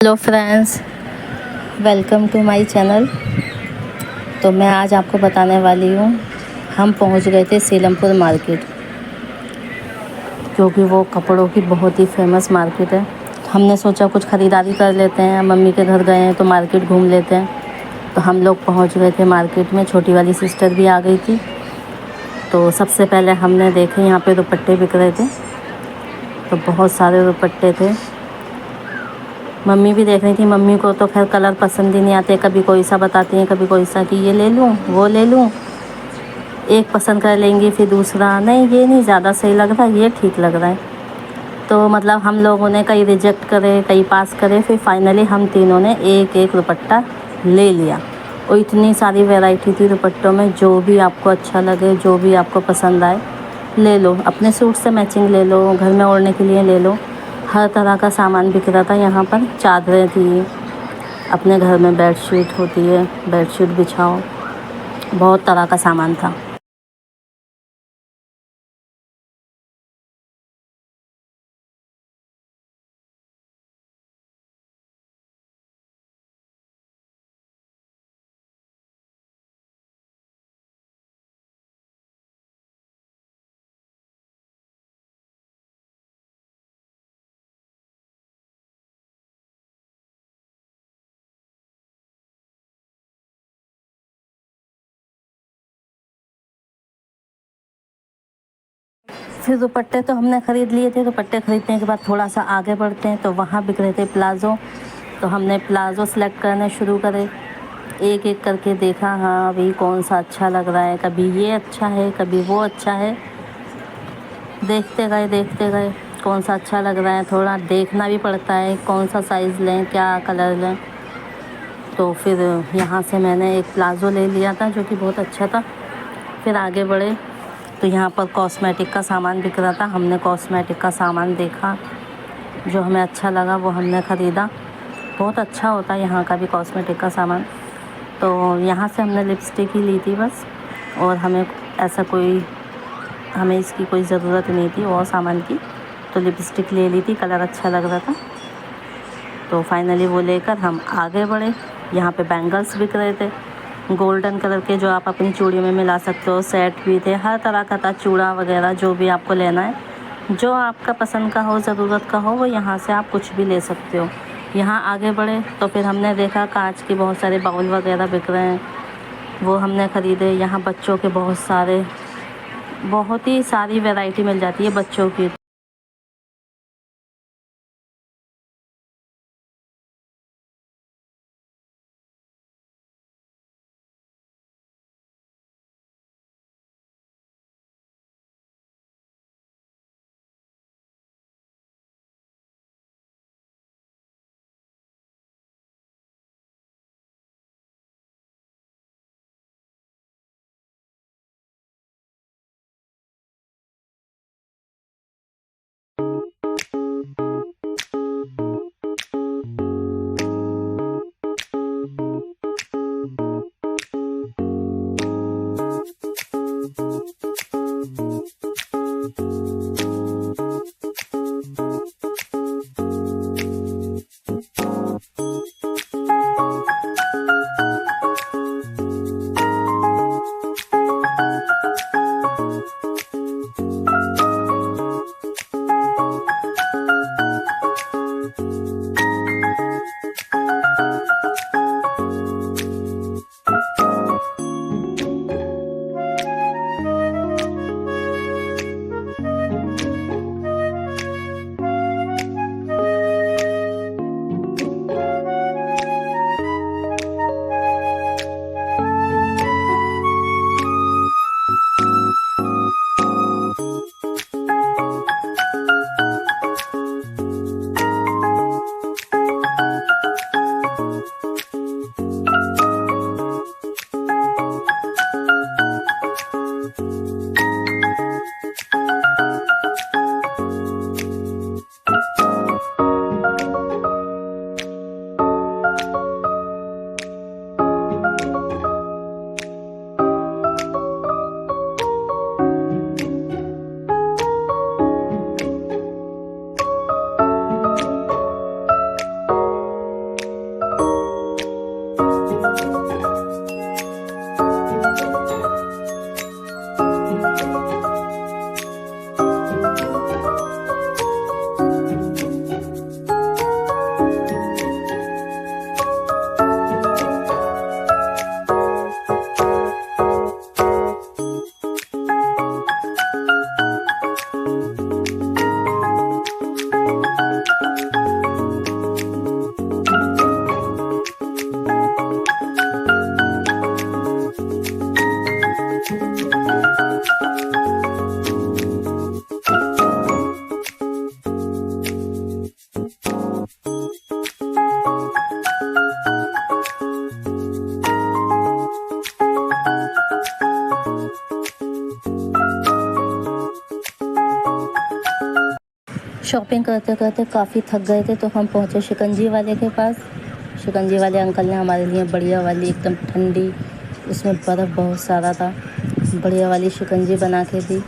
Hello friends, welcome to my channel. तो मैं आज आपको बताने वाली हूँ, हम पहुँच गए थे सीलमपुर मार्केट, क्योंकि वो कपड़ों की बहुत ही फेमस मार्केट है। हमने सोचा कुछ ख़रीदारी कर लेते हैं, मम्मी के घर गए हैं तो मार्केट घूम लेते हैं। तो हम लोग पहुँच गए थे मार्केट में, छोटी वाली सिस्टर भी आ गई थी। तो सबसे पहले हमने देखे यहाँ पे दुपट्टे बिक रहे थे, तो बहुत सारे दुपट्टे थे। मम्मी भी देख रही थी। मम्मी को तो खैर कलर पसंद ही नहीं आते, कभी कोई सा बताती हैं, कभी कोई सा कि ये ले लूँ वो ले लूँ। एक पसंद कर लेंगी, फिर दूसरा नहीं, ये नहीं ज़्यादा सही लग रहा, ये ठीक लग रहा है। तो मतलब हम लोगों ने कई रिजेक्ट करे, कई पास करे, फिर फाइनली हम तीनों ने एक एक दुपट्टा ले लिया। और इतनी सारी वैरायटी थी दुपट्टों में, जो भी आपको अच्छा लगे, जो भी आपको पसंद आए ले लो। अपने सूट से मैचिंग ले लो, घर में ओढ़ने के लिए ले लो। हर तरह का सामान बिक रहा था यहाँ पर। चादरें थी, अपने घर में बेडशीट होती है, बेडशीट बिछाओ, बहुत तरह का सामान था। फिर दुपट्टे तो हमने ख़रीद लिए थे। दुपट्टे ख़रीदने के बाद थोड़ा सा आगे बढ़ते हैं तो वहाँ बिक रहे थे प्लाज़ो। तो हमने प्लाज़ो सेलेक्ट करने शुरू करे, एक एक करके देखा, हाँ अभी कौन सा अच्छा लग रहा है, कभी ये अच्छा है, कभी वो अच्छा है। देखते गए कौन सा अच्छा लग रहा है। थोड़ा देखना भी पड़ता है कौन सा साइज़ लें, क्या कलर लें। तो फिर यहाँ से मैंने एक प्लाज़ो ले लिया था जो कि बहुत अच्छा था। फिर आगे बढ़े तो यहाँ पर कॉस्मेटिक का सामान बिक रहा था। हमने कॉस्मेटिक का सामान देखा, जो हमें अच्छा लगा वो हमने ख़रीदा। बहुत अच्छा होता है यहाँ का भी कॉस्मेटिक का सामान। तो यहाँ से हमने लिपस्टिक ही ली थी बस, और हमें इसकी कोई ज़रूरत नहीं थी और सामान की। तो लिपस्टिक ले ली थी, कलर अच्छा लग रहा था। तो फाइनली वो लेकर हम आगे बढ़े। यहाँ पे बैंगल्स बिक रहे थे, गोल्डन कलर के, जो आप अपनी चूड़ियों में मिला सकते हो। सेट भी थे, हर तरह का था, चूड़ा वगैरह जो भी आपको लेना है, जो आपका पसंद का हो, ज़रूरत का हो, वो यहाँ से आप कुछ भी ले सकते हो। यहाँ आगे बढ़े तो फिर हमने देखा कांच के बहुत सारे बाउल वगैरह बिक रहे हैं, वो हमने ख़रीदे। यहाँ बच्चों के बहुत ही सारी वैरायटी मिल जाती है बच्चों की। शॉपिंग करते करते काफ़ी थक गए थे, तो हम पहुँचे शिकंजी वाले के पास। शिकंजी वाले अंकल ने हमारे लिए बढ़िया वाली एकदम ठंडी, उसमें बर्फ़ बहुत सारा था, बढ़िया वाली शिकंजी बना के दी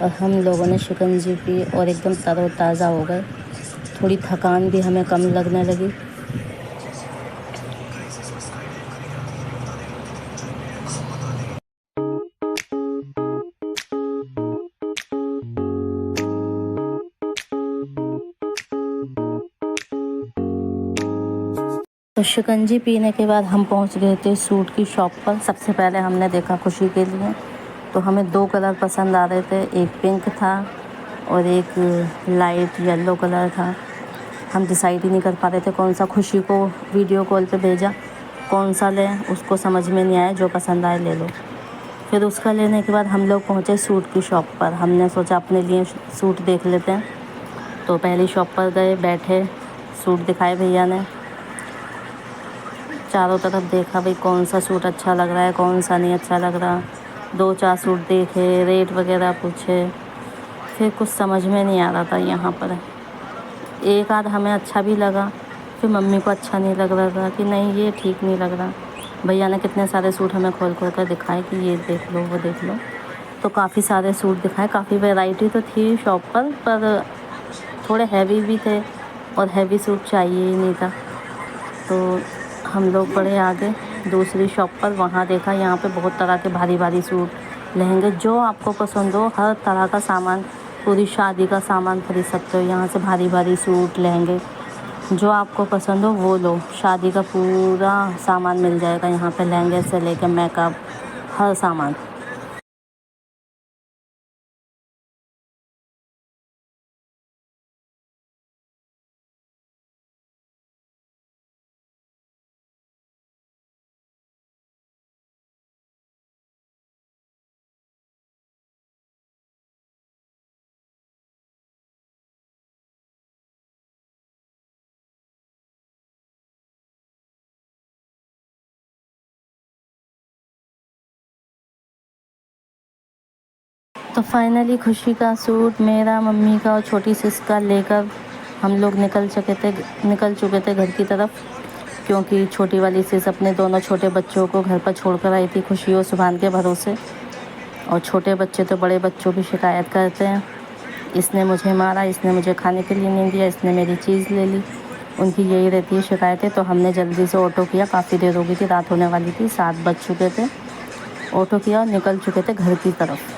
और हम लोगों ने शिकंजी पी और एकदम तरोताज़ा हो गए। थोड़ी थकान भी हमें कम लगने लगी। तो शिकंजी पीने के बाद हम पहुंच गए थे सूट की शॉप पर। सबसे पहले हमने देखा खुशी के लिए, तो हमें 2 कलर पसंद आ रहे थे, एक पिंक था और एक लाइट येलो कलर था। हम डिसाइड ही नहीं कर पा रहे थे कौन सा। खुशी को वीडियो कॉल पे भेजा कौन सा लें, उसको समझ में नहीं आया, जो पसंद आए ले लो। फिर उसका लेने के बाद हम लोग पहुँचे सूट की शॉप पर। हमने सोचा अपने लिए सूट देख लेते हैं, तो पहली शॉप पर गए, बैठे, सूट दिखाए भैया ने, चारों तरफ देखा भाई कौन सा सूट अच्छा लग रहा है, कौन सा नहीं अच्छा लग रहा। 2-4 सूट देखे, रेट वगैरह पूछे, फिर कुछ समझ में नहीं आ रहा था यहाँ पर। एक आध हमें अच्छा भी लगा, फिर मम्मी को अच्छा नहीं लग रहा था कि नहीं ये ठीक नहीं लग रहा। भैया ने कितने सारे सूट हमें खोल खोल कर दिखाए कि ये देख लो, वो देख लो। तो काफ़ी सारे सूट दिखाए, काफ़ी वैरायटी तो थी शॉप पर थोड़े हैवी भी थे और हैवी सूट चाहिए ही नहीं था। तो हम लोग बढ़े आगे दूसरी शॉप पर, वहाँ देखा यहाँ पे बहुत तरह के भारी भारी सूट, लहंगे, जो आपको पसंद हो हर तरह का सामान, पूरी शादी का सामान खरीद सकते हो यहाँ से। भारी भारी सूट, लहंगे, जो आपको पसंद हो वो लो। शादी का पूरा सामान मिल जाएगा यहाँ पे, लहंगे से लेकर मेकअप, हर सामान। तो फाइनली खुशी का सूट, मेरा, मम्मी का और छोटी सिस का लेकर हम लोग निकल चुके थे घर की तरफ, क्योंकि छोटी वाली सिस अपने दोनों छोटे बच्चों को घर पर छोड़ कर आई थी, खुशी और सुभान के भरोसे। और छोटे बच्चे तो बड़े बच्चों की शिकायत करते हैं, इसने मुझे मारा, इसने मुझे खाने के लिए नहीं दिया, इसने मेरी चीज़ ले ली, उनकी यही रहती है शिकायतें। तो हमने जल्दी से ऑटो किया, काफ़ी देर हो गई थी, रात होने वाली थी, 7 बज चुके थे। ऑटो किया और निकल चुके थे घर की तरफ।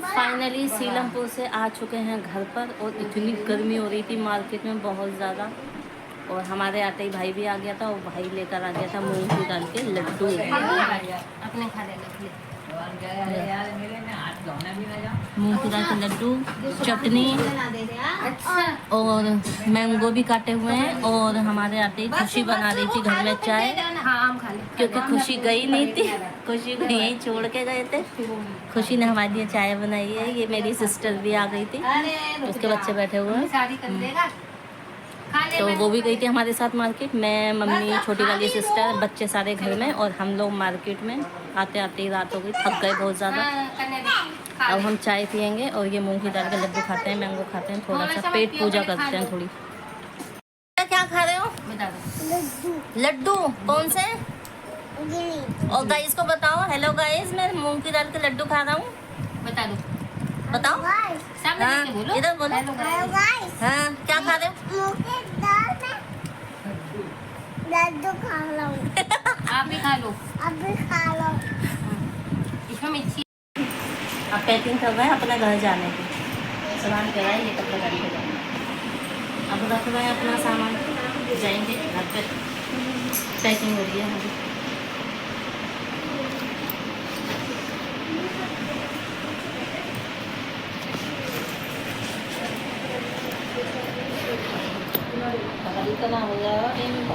फाइनली सीलमपुर से आ चुके हैं घर पर, और इतनी गर्मी हो रही थी मार्केट में बहुत ज़्यादा। और हमारे आते ही भाई भी आ गया था, और भाई लेकर आ गया था मूंग की दाल के लड्डू। अपने खा ले मूंग की दाल के लड्डू, चटनी और मैंगो भी काटे हुए हैं। और हमारे आते ही खुशी बना रही थी घर में चाय, क्योंकि खुशी गई नहीं थी, खुशी को यहीं छोड़ के गए थे। खुशी ने हमारे लिए चाय बनाई है। ये मेरी सिस्टर भी आ गई थी, उसके बच्चे बैठे हुए हैं, तो वो भी गई थी हमारे साथ मार्केट। मैं, मम्मी, छोटी वाली सिस्टर, बच्चे सारे घर में, और हम लोग मार्केट में आते आते ही रात हो गई, थक गए बहुत ज़्यादा। अब हम चाय पियेंगे और ये मूंग की दाल के लड्डू खाते हैं, मैंगो खाते हैं, थोड़ा सा पेट पूजा करते हैं थोड़ी। क्या खा रहे हो? बता दो। लड्डू कौन से? और गाइस को बताओ, हेलो गाइस, मैं मूंग की दाल के लड्डू खा रहा हूँ। बता दो, बताओ। हाँ, इधर बोलो। हाँ, क्या खा रहे हो? लड्डू खा लो। आप भी खा लो। आप भी खा लो। इसमें मिर्ची। अब पैकिंग कर रहे हैं अपने घर जाने की। सामान कह रहा है ये कपड़े गाड़ी पे जाना। अब रख रहे हैं अपना सामान, जाएंगे घर पे। पैकिंग हो रही है अभी। इतना हो गया।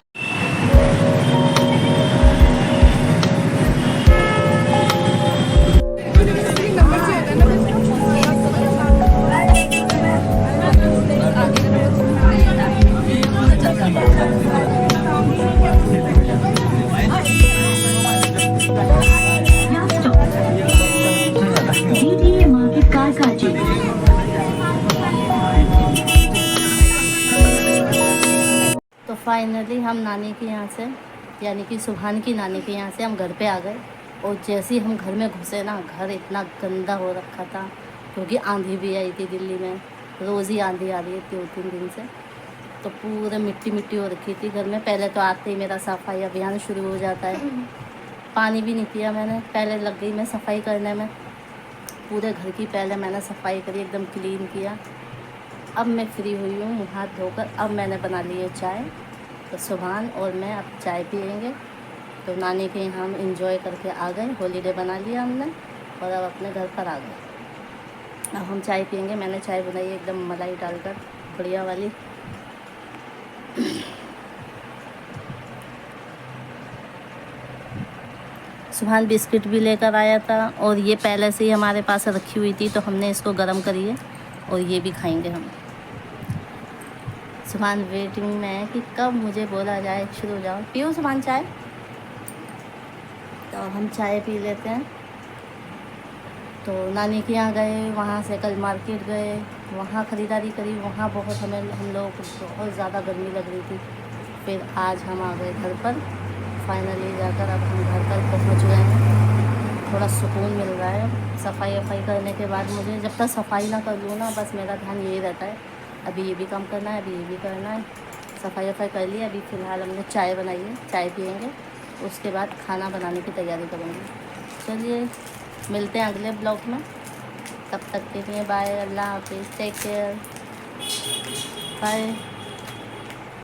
फाइनली हम नानी के यहाँ से, यानी कि सुभान की नानी के यहाँ से हम घर पे आ गए। और जैसे ही हम घर में घुसे ना, घर इतना गंदा हो रखा था, क्योंकि आंधी भी आई थी दिल्ली में, रोज़ ही आंधी आ रही थी 2-3 दिन से। तो पूरे मिट्टी मिट्टी हो रखी थी घर में। पहले तो आते ही मेरा सफाई अभियान शुरू हो जाता है। पानी भी नहीं पिया मैंने, पहले लग गई मैं सफाई करने में। पूरे घर की पहले मैंने सफाई करी, एकदम क्लीन किया। अब मैं फ्री हुई हूँ मुँह हाथ धोकर। अब मैंने बना ली है चाय। तो सुभान और मैं अब चाय पियेंगे। तो नानी के यहाँ हम इंजॉय करके आ गए, हॉलीडे बना लिया हमने, और अब अपने घर पर आ गए। अब हम चाय पियेंगे। मैंने चाय बनाई है एकदम मलाई डालकर, बढ़िया वाली। सुभान बिस्किट भी लेकर आया था, और ये पहले से ही हमारे पास रखी हुई थी, तो हमने इसको गर्म करी है और ये भी खाएंगे हम। सुभान वेटिंग में है कि कब मुझे बोला जाए शुरू हो जाओ, पियो सुभान चाय। तो हम चाय पी लेते हैं। तो नानी के यहाँ गए, वहाँ से कल मार्केट गए, वहाँ ख़रीदारी करी। वहाँ बहुत हम लोगों को बहुत ज़्यादा गर्मी लग रही थी। फिर आज हम आ गए घर पर फाइनली जाकर। अब हम घर पर पहुँच गए हैं। थोड़ा सुकून मिल रहा है सफाई वफाई करने के बाद। मुझे जब तक सफाई ना कर लूँ ना, बस मेरा ध्यान यही रहता है, अभी ये भी काम करना है, अभी ये भी करना है। सफाई वफाई कर ली। अभी फ़िलहाल हमने चाय बनाई है, चाय पियेंगे, उसके बाद खाना बनाने की तैयारी करेंगे। चलिए मिलते हैं अगले ब्लॉग में। तब तक के लिए बाय, अल्लाह हाफिज़, टेक केयर, बाय।